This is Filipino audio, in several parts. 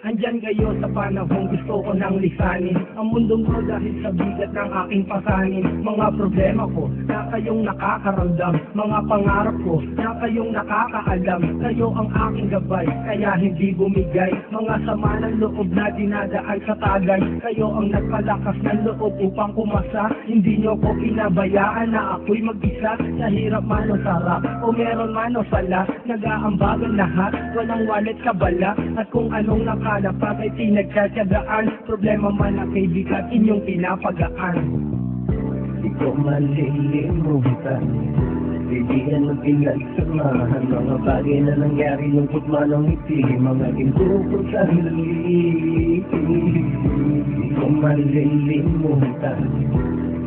Andyan kayo sa panahong gusto ko nang lisanin ang mundong ko dahil sa bigat ng aking pasanin. Mga problema ko na kayong nakakaramdam, mga pangarap ko na kayong nakakaalam. Kayo ang aking gabay, kaya hindi bumigay. Mga sama ng loob na dinadaan sa tagay, kayo ang nagpalakas ng loob upang kumasa. Hindi nyo ko pinabayaan na ako'y mag-isa. Sa hirap man o sarap, o meron man o sala, nag-aambagan lahat, walang wallet kabala. At kung anong nakalapag ay pinagkatyagaan, problema man ang kaibigan, inyong pinapagaan. Di ko malilimutan, kaibigan ng pinagsamahan, mga bagay na nangyari, lungkot man ang ngiti, mga ginto ko sa hili. Di ko malilimutan,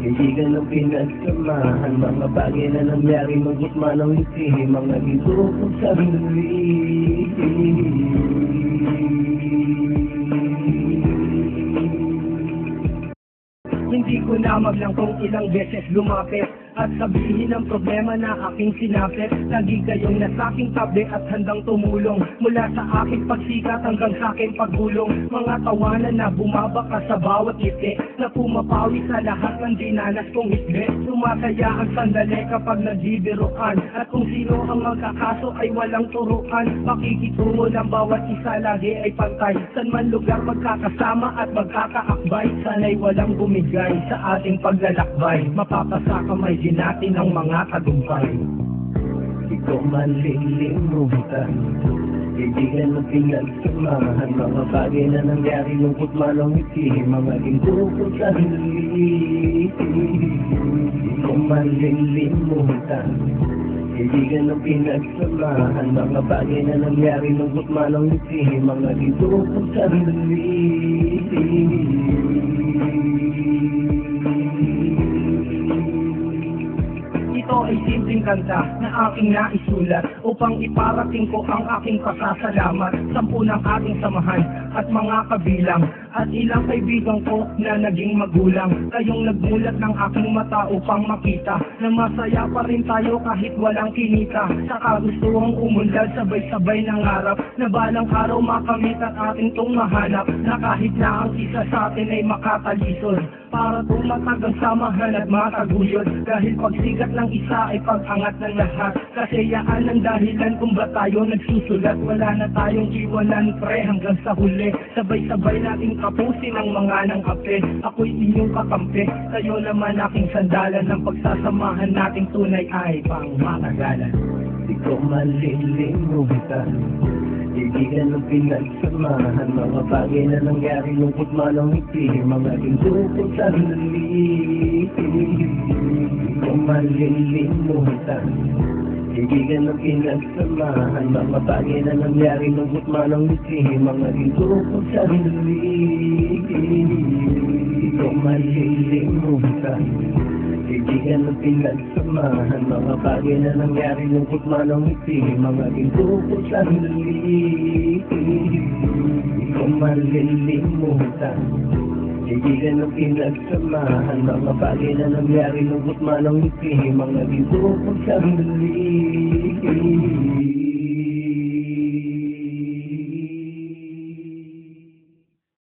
kaibigan ng pinagsamahan, mga bagay na nangyari, lungkot man ang ngiti, mga ginto ko sa hili. Hindi ko namaglang kung ilang beses lumapit at sabihin ang problema na aking sinapit. Lagi kayong nasa aking tabi at handang tumulong, mula sa aking pagsikat hanggang sa aking paggulong. Mga tawanan na bumabaka sa bawat ngiti, na pumapawi sa lahat ng dinanas kong hitbe. Sumasaya ang sandali kapag nagbibiruan, at kung sino ang magkakaso ay walang turuan. Makikitungo ng bawat isa lagi ay pantay, san man lugar magkakasama at magkakaakbay. Sana'y walang bumigay sa ating paglalakbay, mapapasa kamay din natin ang mga tagumpay. Di ko malilimutan, kaibigan ng pinagsamahan, mga bagay na nangyari, lungkot man ang ngiti, mga ginto ko sa hili. Di ko malilimutan, kaibigan ng pinagsamahan, mga bagay na nangyari, lungkot man ang ngiti, mga ginto ko sa hili. Ito ay simpleng kanta na aking naisulat upang iparating ko ang aking pasasalamat. 10 ng ating samahan at mga kabilang, at ilang kaibigan ko na naging magulang. Kayong nagmulat ng aking mata upang makita na masaya pa rin tayo kahit walang kinita. Saka gustuhang umunlad, sabay-sabay nangarap na balang araw makamit at ating tong mahanap, na kahit na ang isa sa atin ay makatalisod, para tumatag ang samahan at mataguyod. Dahil pagsigat ng isa ay pag-angat ng lahat, kasayaan ang dahilan kung ba tayo nagsusulat. Wala na tayong iwanan pre hanggang sa huli, sabay-sabay nating kapusin ang mga ng kape. Ako'y inyong kakampi, kayo naman aking sandalan, ng pagsasamahan nating tunay ay pang matagalan. Di ko malilimutan, kaibigan ng pinagsamahan, mga bagay na nangyari, lungkot man ang ngiti, mga ginto ko sa hili. Di ko malilimutan, kaibigan ng pinagsamahan, mga bagay na nangyari, lungkot man ang ngiti, mga ginto ko sa hili. Di ko malilimutan, kaibigan ng pinagsamahan, mga bagay na nangyari, lungkot man ang ngiti, mga ginto ko sa hili. Di ko malilimutan, kaibigan ng pinagsamahan, mga bagay na nangyari, lungkot man ang ngiti, mga ginto ko sa hili.